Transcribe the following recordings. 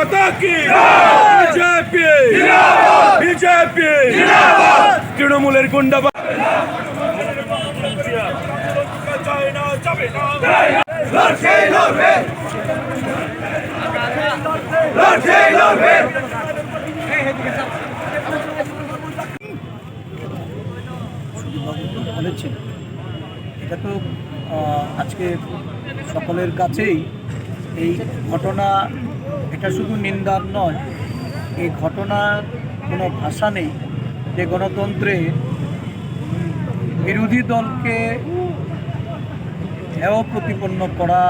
माता की BJP BJP तृणमूलेर गुंडा বলেছেন এটা তো আজকে সকলের কাছেই এই ঘটনা এটা শুধু নিন্দার নয়, এই ঘটনার কোনো ভাষা নেই যে গণতন্ত্রে বিরোধী দলকে হেয় প্রতিপন্ন করা,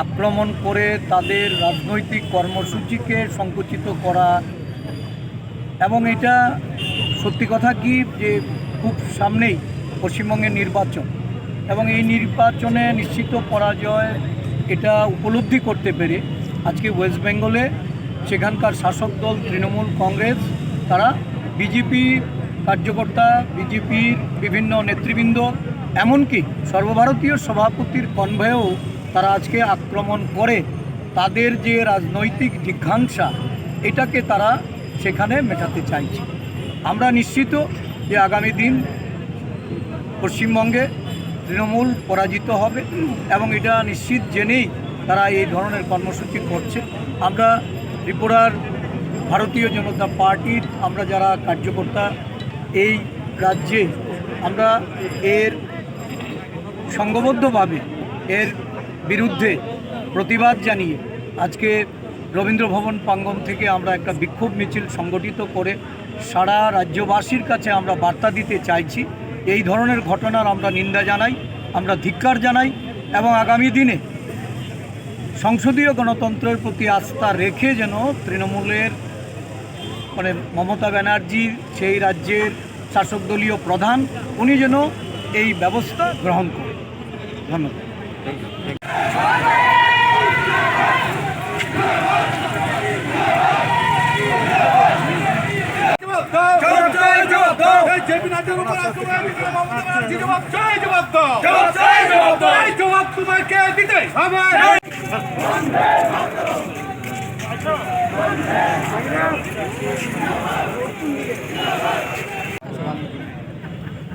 আক্রমণ করে তাদের রাজনৈতিক কর্মসূচিকে সংকুচিত করা। এবং এটা সত্যি কথা কি যে খুব সামনেই পশ্চিমবঙ্গের নির্বাচন এবং এই নির্বাচনে নিশ্চিত পরাজয় এটা উপলব্ধি করতে পেরে আজকে ওয়েস্ট বেঙ্গলে সেখানকার শাসক দল তৃণমূল কংগ্রেস তারা বিজেপি কার্যকর্তা, বিজেপির বিভিন্ন নেতৃবৃন্দ, এমনকি সর্বভারতীয় সভাপতির কনভয়েও তারা আজকে আক্রমণ করে তাদের যে রাজনৈতিক জিঘাংসা এটাকে তারা সেখানে মেটাতে চাইছে। আমরা নিশ্চিত যে আগামী দিন পশ্চিমবঙ্গে তৃণমূল পরাজিত হবে এবং এটা নিশ্চিত জেনেই তারা এই ধরনের কর্মসূচি করছে। আমরা ত্রিপুরার ভারতীয় জনতা পার্টির আমরা যারা কার্যকর্তা এই রাজ্যে আমরা এর সংঘবদ্ধভাবে এর বিরুদ্ধে প্রতিবাদ জানিয়ে আজকে রবীন্দ্র ভবন প্রাঙ্গণ থেকে আমরা একটা বিক্ষোভ মিছিল সংগঠিত করে সারা রাজ্যবাসীর কাছে আমরা বার্তা দিতে চাইছি। এই ধরনের ঘটনার আমরা নিন্দা জানাই, আমরা ধিক্কার জানাই এবং আগামী দিনে সংসদীয় গণতন্ত্রের প্রতি আস্থা রেখে যেন তৃণমূলের মমতা ব্যানার্জি সেই রাজ্যের শাসক দলীয় প্রধান উনি যেন এই ব্যবস্থা গ্রহণ করেন। ধন্যবাদ।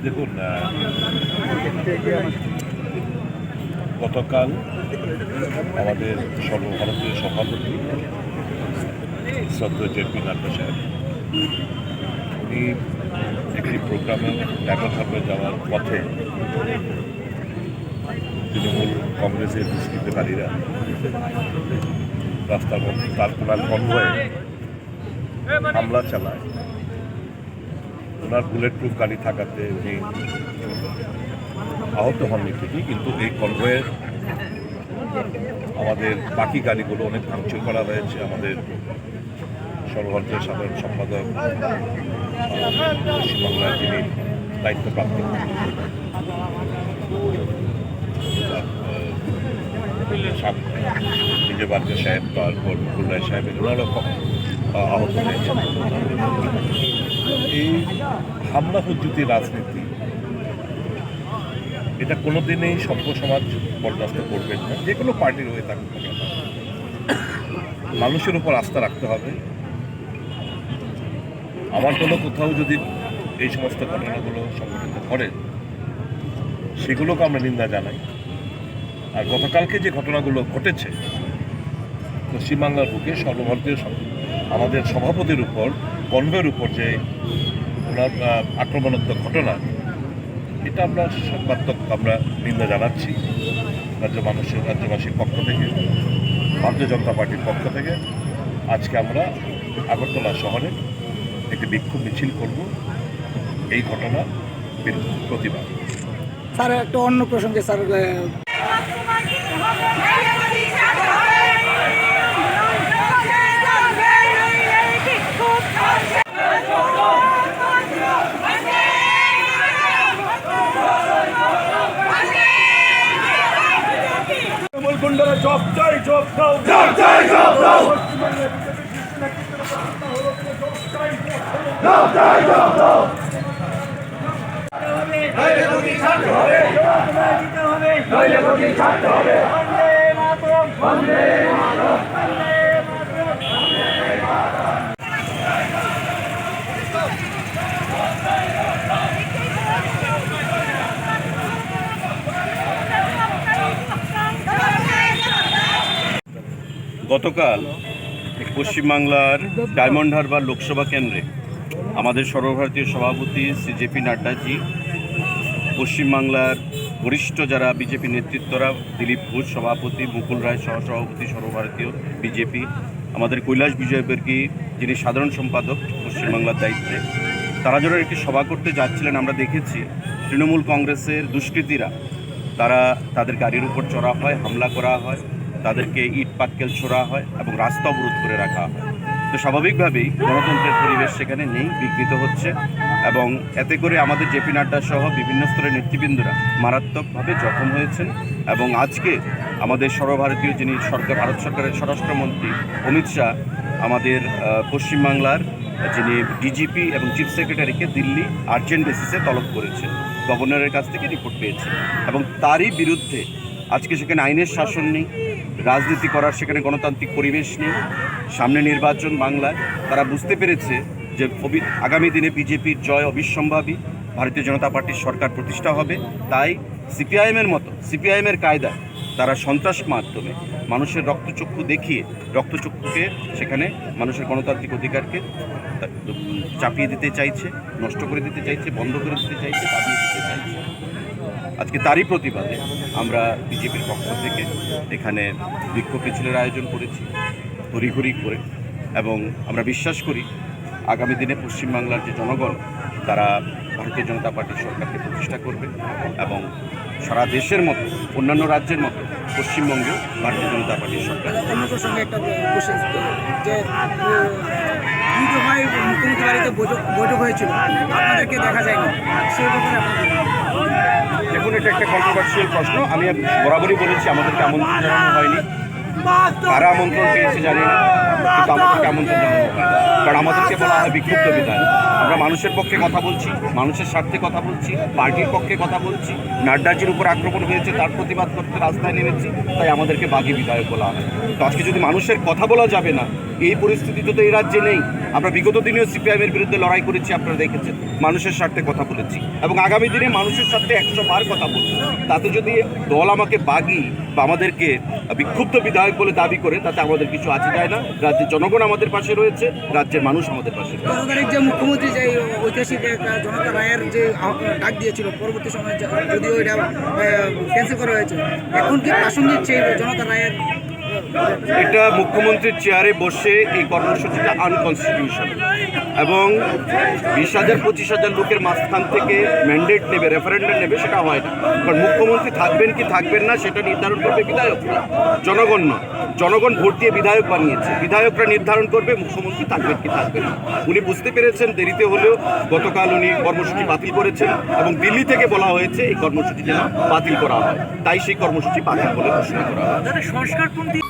দেখুন, গতকাল আমাদের সর্বভারতীয় সভাপতি শ্রদ্ধেয় জেপি নাড্ডা সাহেব উনি একটি প্রোগ্রামে ব্যাপকভাবে যাওয়ার পথে তৃণমূল কংগ্রেসের দুষ্কৃতকারীরা রাস্তার মধ্যে তার ওনার কনভয়ে হামলা চালায়। ওনার বুলেট প্রুফ গাড়ি থাকাতে উনি আহত হননি ঠিকই, কিন্তু এই কনভয়ের আমাদের বাকি গাড়িগুলো অনেক ভাঙচুর করা হয়েছে। আমাদের সর্বভারতীয় সাধারণ সম্পাদক পশ্চিমবাংলার যিনি দায়িত্বপ্রাপ্ত বিজয়বার্গা সাহেব, তারপর মুকুল রায় সাহেব, এগুলো আহত হয়েছে। এই হামলা হুজ্জুতি রাজনীতি এটা কোনোদিনই সভ্য সমাজ বরদাস্ত করবেন না, যে কোনো পার্টির হয়ে থাকুক না কেন। মানুষের উপর আস্থা রাখতে হবে। আমার কোনো কোথাও যদি এই সমস্ত ঘটনাগুলো সংঘটিত করে সেগুলোকে আমরা নিন্দা জানাই। আর গতকালকে যে ঘটনাগুলো ঘটেছে পশ্চিমবাংলার বুকে সর্বভারতীয় আমাদের সভাপতির উপর, কনভয়ের উপর যে ওনার আক্রমণাত্মক ঘটনা, এটা আমরা সর্বাত্মক আমরা নিন্দা জানাচ্ছি রাজ্যবাসীর পক্ষ থেকে, ভারতীয় জনতা পার্টির পক্ষ থেকে। আজকে আমরা আগরতলা শহরে একটি বিক্ষোভ মিছিল করব এই ঘটনার প্রতিবাদ। স্যার একটা অন্য প্রসঙ্গে স্যার গুন্ডারা জব চাই, জব দাও, জব চাই, জব দাও, জব চাই, জব দাও। নইলে গতি ছাড়তে হবে, নইলে গতি ছাড়তে হবে। বন্দে মাতরম, বন্দে মাতরম, বন্দে মাতরম। গতকাল পশ্চিমবাংলার ডায়মন্ড হারবার লোকসভা কেন্দ্রে আমাদের সর্বভারতীয় সভাপতি শ্রী জেপি নাড্ডাজি, পশ্চিমবাংলার বরিষ্ঠ যারা বিজেপি নেতৃত্বরা, দিলীপ ঘোষ সভাপতি, মুকুল রায় সহসভাপতি সর্বভারতীয় বিজেপি, আমাদের কৈলাস বিজয়বর্গী যিনি সাধারণ সম্পাদক পশ্চিমবাংলার দায়িত্বে, তারা যারা একটি সভা করতে যাচ্ছিলেন, আমরা দেখেছি তৃণমূল কংগ্রেসের দুষ্কৃতীরা তারা তাদের গাড়ির উপর চড়া হয়, হামলা করা হয়, তাদেরকে ইট পাটকেল ছোড়া হয় এবং রাস্তা অবরোধ করে রাখা হয়। তো স্বাভাবিকভাবেই গণতন্ত্রের পরিবেশ সেখানে নেই, বিঘ্নিত হচ্ছে এবং এতে করে আমাদের জেপি নাড্ডা সহ বিভিন্ন স্তরের নেতৃবৃন্দরা মারাত্মকভাবে জখম হয়েছেন। এবং আজকে আমাদের সর্বভারতীয় যিনি ভারত সরকারের স্বরাষ্ট্রমন্ত্রী অমিত শাহ আমাদের পশ্চিমবাংলার যিনি ডিজিপি এবং চিফ সেক্রেটারিকে দিল্লি আর্জেন্ট বেসিসে তলব করেছেন, গভর্নরের কাছ থেকে রিপোর্ট পেয়েছেন এবং তারই বিরুদ্ধে আজকে সেখানে আইনের শাসন নেই, রাজনীতি করার সেখানে গণতান্ত্রিক পরিবেশ নেই, সামনে নির্বাচন বাংলায়। তারা বুঝতে পেরেছে যে আগামী দিনে বিজেপির জয় অবিসম্ভাবী, ভারতীয় জনতা পার্টির সরকার প্রতিষ্ঠা হবে। তাই সিপিআইএমের মতো সিপিআইএমের কায়দায় তারা সন্ত্রাস মাধ্যমে মানুষের রক্তচক্ষু দেখিয়ে রক্তচক্ষুকে সেখানে মানুষের গণতান্ত্রিক অধিকারকে চাপিয়ে দিতে চাইছে, নষ্ট করে দিতে চাইছে, বন্ধ করে দিতে চাইছে, দাবিয়ে দিতে চাইছে। আজকে তারই প্রতিবাদে আমরা বিজেপির পক্ষ থেকে এখানে বিক্ষোভ মিছিলের আয়োজন করেছি তড়িঘড়ি করে, এবং আমরা বিশ্বাস করি আগামী দিনে পশ্চিমবাংলার যে জনগণ তারা ভারতীয় জনতা পার্টির সরকারকে প্রতিষ্ঠা করবে এবং সারা দেশের মতো অন্যান্য রাজ্যের মতো পশ্চিমবঙ্গেও ভারতীয় জনতা পার্টির সরকার। অন্য প্রসঙ্গে একটা কোশ্চেন, যে দুই দফায় মুখ্যমন্ত্রী বাড়িতে বৈঠক হয়েছিল, আপনাদেরকে দেখা যায়নি, সেই ব্যাপারে দেখুন, এটা একটা কন্ট্রোভার্সিয়াল প্রশ্ন। আমি বরাবরই বলেছি আমাদেরকে আমন্ত্রণ জানানো হয়নি, কারা আমন্ত্রণ পেয়েছে জানি না, কিন্তু আমাদেরকে আমন্ত্রণ জানানো হয়নি, কারণ আমাদেরকে বলা হয় বিক্ষুব্ধ বিধায়ক। আমরা মানুষের পক্ষে কথা বলছি, মানুষের স্বার্থে কথা বলছি, পার্টির পক্ষে কথা বলছি। নাড্ডাজির উপর আক্রমণ হয়েছে, তার প্রতিবাদ করতে রাস্তায় নেমেছি, তাই আমাদেরকে বাঘী বিধায়ক বলা হয়। তো আজকে যদি মানুষের কথা বলা যাবে না, এই পরিস্থিতি তো এই রাজ্যে নেই। আমরা বিগত দিনেও সিপিআইএমের বিরুদ্ধে লড়াই করেছি, আপনারা দেখেছেন, মানুষের স্বার্থে কথা বলেছি এবং আগামী দিনে মানুষের স্বার্থে 100 বার কথা বলব। তাতে যদি দল আমাকে বাগী বা আমাদেরকে বিক্ষুব্ধ বিধায়ক বলে দাবি করে, তাতে আমাদের কিছু আছে যায় না। রাজ্যের জনগণ আমাদের পাশে রয়েছে, রাজ্যের মানুষ আমাদের পাশে রয়েছে। 13 তারিখ যে মুখ্যমন্ত্রী যে ঐতিহাসিক জনতা রায়ের যে ডাক দিয়েছিল, পরবর্তী সময়ে যদিও এটা ক্যান্সেল করা হয়েছে, এখন কি প্রাসঙ্গিক সেই জনতা রায়ের? এটা মুখ্যমন্ত্রীর চেয়ারে বসে এই কর্মসূচিটা আনকনস্টিটিউশনাল এবং 20,000-25,000 লোকের মাঝখান থেকে ম্যান্ডেট নেবে, রেফারেন্ডাম নেবে, সেটা হয় না। কারণ মুখ্যমন্ত্রী থাকবেন কি থাকবেন না সেটা নির্ধারণ করবে বিধায়করা, জনগণ নয়। জনগণ ভোট দিয়ে বিধায়ক বানিয়েছে, বিধায়করা নির্ধারণ করবে মুখ্যমন্ত্রী থাকবেন কি থাকবেন না। উনি বুঝতে পেরেছেন, দেরিতে হলেও গতকাল উনি কর্মসূচি বাতিল করেছেন এবং দিল্লি থেকে বলা হয়েছে এই কর্মসূচি যেন বাতিল করা হয়, তাই সেই কর্মসূচি বাতিল বলে ঘোষণা করা হয়। সংস্কারপন্থী